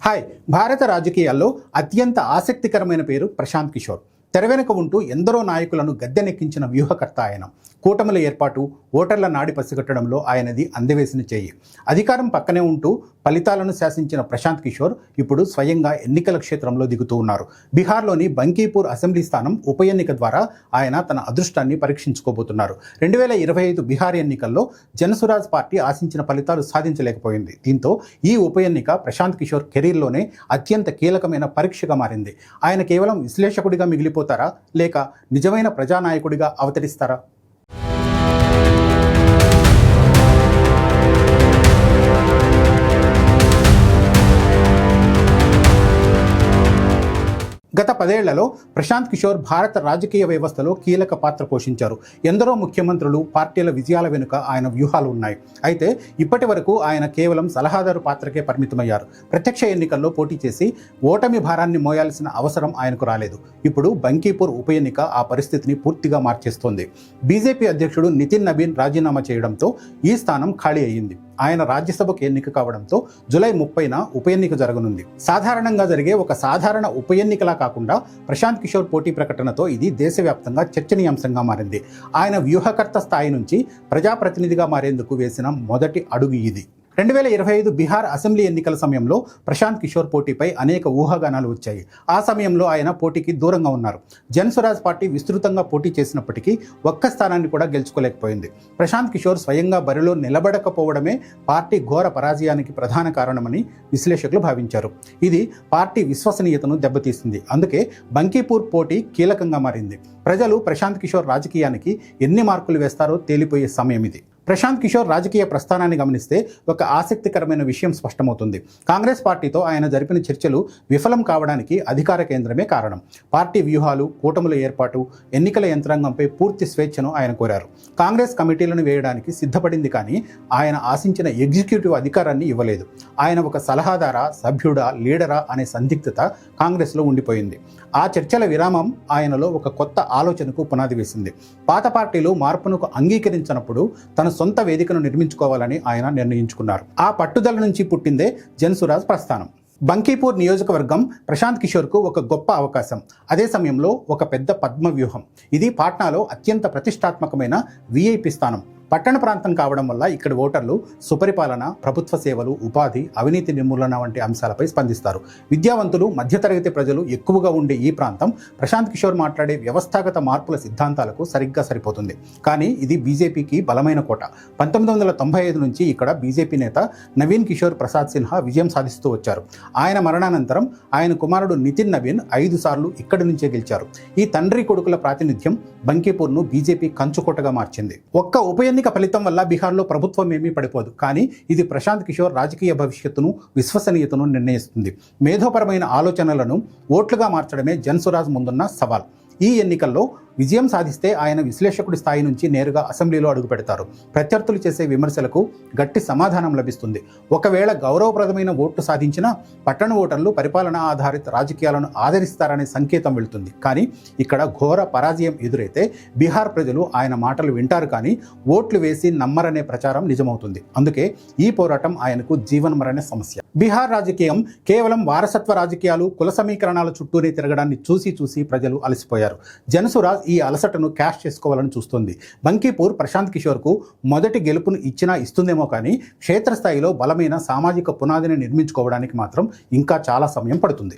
Hi. భారత రాజకీయాల్లో అత్యంత ఆసక్తికరమైన పేరు ప్రశాంత్ కిషోర్. తెర వెనుక ఉంటూ ఎందరో నాయకులను గద్దెనెక్కించిన వ్యూహకర్త ఆయన. కూటముల ఏర్పాటు, ఓటర్ల నాడి పసిగట్టడంలో ఆయనది అందవేసిన చేయి. అధికారం పక్కనే ఉంటూ ఫలితాలను శాసించిన ప్రశాంత్ కిషోర్ ఇప్పుడు స్వయంగా ఎన్నికల క్షేత్రంలో దిగుతూ ఉన్నారు. బీహార్లోని బంకీపూర్ అసెంబ్లీ స్థానం ఉప ఎన్నిక ద్వారా ఆయన తన అదృష్టాన్ని పరీక్షించుకోబోతున్నారు. 2025 బీహార్ ఎన్నికల్లో జనసురాజ్ పార్టీ ఆశించిన ఫలితాలు సాధించలేకపోయింది. దీంతో ఈ ఉప ఎన్నిక ప్రశాంత్ కిషోర్ కెరీర్లోనే అత్యంత కీలకమైన పరీక్షగా మారింది. ఆయన కేవలం విశ్లేషకుడిగా మిగిలిపోతారా, లేక నిజమైన ప్రజానాయకుడిగా అవతరిస్తారా? గత 10 ఏళ్లలో ప్రశాంత్ కిషోర్ భారత రాజకీయ వ్యవస్థలో కీలక పాత్ర పోషించారు. ఎందరో ముఖ్యమంత్రులు, పార్టీల విజయాల వెనుక ఆయన వ్యూహాలు ఉన్నాయి. అయితే ఇప్పటి వరకు ఆయన కేవలం సలహాదారు పాత్రకే పరిమితమయ్యారు. ప్రత్యక్ష ఎన్నికల్లో పోటీ చేసి ఓటమి భారాన్ని మోయాల్సిన అవసరం ఆయనకు రాలేదు. ఇప్పుడు బంకీపూర్ ఉప ఎన్నిక ఆ పరిస్థితిని పూర్తిగా మార్చేస్తోంది. బీజేపీ అధ్యక్షుడు నితిన్ నబీన్ రాజీనామా చేయడంతో ఈ స్థానం ఖాళీ అయ్యింది. ఆయన రాజ్యసభకు ఎన్నిక కావడంతో జూలై 30న ఉప ఎన్నిక జరగనుంది. సాధారణంగా జరిగే ఒక సాధారణ ఉప ఎన్నికలా కాకుండా ప్రశాంత్ కిషోర్ పోటీ ప్రకటనతో ఇది దేశవ్యాప్తంగా చర్చనీయాంశంగా మారింది. ఆయన వ్యూహకర్త స్థాయి నుంచి ప్రజాప్రతినిధిగా మారేందుకు వేసిన మొదటి అడుగు ఇది. 2025 బీహార్ అసెంబ్లీ ఎన్నికల సమయంలో ప్రశాంత్ కిషోర్ పోటీపై అనేక ఊహాగానాలు వచ్చాయి. ఆ సమయంలో ఆయన పోటీకి దూరంగా ఉన్నారు. జనసురాజ్ పార్టీ విస్తృతంగా పోటీ చేసినప్పటికీ ఒక్క స్థానాన్ని కూడా గెలుచుకోలేకపోయింది. ప్రశాంత్ కిషోర్ స్వయంగా బరిలో నిలబడకపోవడమే పార్టీ ఘోర పరాజయానికి ప్రధాన కారణమని విశ్లేషకులు భావించారు. ఇది పార్టీ విశ్వసనీయతను దెబ్బతీసింది. అందుకే బంకీపూర్ పోటీ కీలకంగా మారింది. ప్రజలు ప్రశాంత్ కిషోర్ రాజకీయానికి ఎన్ని మార్కులు వేస్తారో తేలిపోయే సమయం ఇది. ప్రశాంత్ కిషోర్ రాజకీయ ప్రస్థానాన్ని గమనిస్తే ఒక ఆసక్తికరమైన విషయం స్పష్టమవుతుంది. కాంగ్రెస్ పార్టీతో ఆయన జరిపిన చర్చలు విఫలం కావడానికి అధికార కేంద్రమే కారణం. పార్టీ వ్యూహాలు, కూటముల ఏర్పాటు, ఎన్నికల యంత్రాంగంపై పూర్తి స్వేచ్ఛను ఆయన కోరారు. కాంగ్రెస్ కమిటీలను వేయడానికి సిద్ధపడింది, కానీ ఆయన ఆశించిన ఎగ్జిక్యూటివ్ అధికారాన్ని ఇవ్వలేదు. ఆయన ఒక సలహాదారా, సభ్యుడా, లీడరా అనే సందిగ్ధత కాంగ్రెస్లో ఉండిపోయింది. ఆ చర్చల విరామం ఆయనలో ఒక కొత్త ఆలోచనకు పునాది వేసింది. పాత పార్టీలు మార్పునకు అంగీకరించినప్పుడు తన సొంత వేదికను నిర్మించుకోవాలని ఆయన నిర్ణయించుకున్నారు. ఆ పట్టుదల నుంచి పుట్టిందే జనసురాజ్ ప్రస్థానం. బంకీపూర్ నియోజకవర్గం ప్రశాంత్ కిషోర్కు ఒక గొప్ప అవకాశం. అదే సమయంలో ఒక పెద్ద పద్మ వ్యూహం. ఇది పాట్నాలో అత్యంత ప్రతిష్టాత్మకమైన వీఐపీ స్థానం. పట్టణ ప్రాంతం కావడం వల్ల ఇక్కడ ఓటర్లు సుపరిపాలన, ప్రభుత్వ సేవలు, ఉపాధి, అవినీతి నిర్మూలన వంటి అంశాలపై స్పందిస్తారు. విద్యావంతులు, మధ్యతరగతి ప్రజలు ఎక్కువగా ఉండే ఈ ప్రాంతం ప్రశాంత్ కిషోర్ మాట్లాడే వ్యవస్థాగత మార్పుల సిద్ధాంతాలకు సరిగ్గా సరిపోతుంది. కానీ ఇది బీజేపీకి బలమైన కోట. 1995 నుంచి ఇక్కడ బీజేపీ నేత నవీన్ కిషోర్ ప్రసాద్ సిన్హా విజయం సాధిస్తూ వచ్చారు. ఆయన మరణానంతరం ఆయన కుమారుడు నితిన్ నబీన్ 5 సార్లు ఇక్కడి నుంచే గెలిచారు. ఈ తండ్రి కొడుకుల ప్రాతినిధ్యం బంకీపూర్ను బీజేపీ కంచుకోటగా మార్చింది. ఒక్క ఉప ఎన్నిక ఫలితం వల్ల బీహార్లో ప్రభుత్వం ఏమీ పడిపోదు, కానీ ఇది ప్రశాంత్ కిషోర్ రాజకీయ భవిష్యత్తును, విశ్వసనీయతను నిర్ణయిస్తుంది. మేధోపరమైన ఆలోచనలను ఓట్లుగా మార్చడమే జనసురాజ్ ముందున్న సవాల్. ఈ ఎన్నికల్లో విజయం సాధిస్తే ఆయన విశ్లేషకుడి స్థాయి నుంచి నేరుగా అసెంబ్లీలో అడుగుపెడతారు. ప్రత్యర్థులు చేసే విమర్శలకు గట్టి సమాధానం లభిస్తుంది. ఒకవేళ గౌరవప్రదమైన ఓట్లు సాధించినా పట్టణ ఓటర్లు పరిపాలనా ఆధారిత రాజకీయాలను ఆదరిస్తారనే సంకేతం వెళుతుంది. కానీ ఇక్కడ ఘోర పరాజయం ఎదురైతే బీహార్ ప్రజలు ఆయన మాటలు వింటారు, కానీ ఓట్లు వేసి నమ్మరనే ప్రచారం నిజమవుతుంది. అందుకే ఈ పోరాటం ఆయనకు జీవనమరణ సమస్య. బీహార్ రాజకీయం కేవలం వారసత్వ రాజకీయాలు, కుల సమీకరణాల చుట్టూనే తిరగడాన్ని చూసి చూసి ప్రజలు అలసిపోయారు. జనసురాజ్ ఈ అలసటను క్యాష్ చేసుకోవాలని చూస్తోంది. బంకీపూర్ ప్రశాంత్ కిషోర్కు మొదటి గెలుపును ఇస్తుందేమో, కానీ క్షేత్రస్థాయిలో బలమైన సామాజిక పునాదిని నిర్మించుకోవడానికి మాత్రం ఇంకా చాలా సమయం పడుతుంది.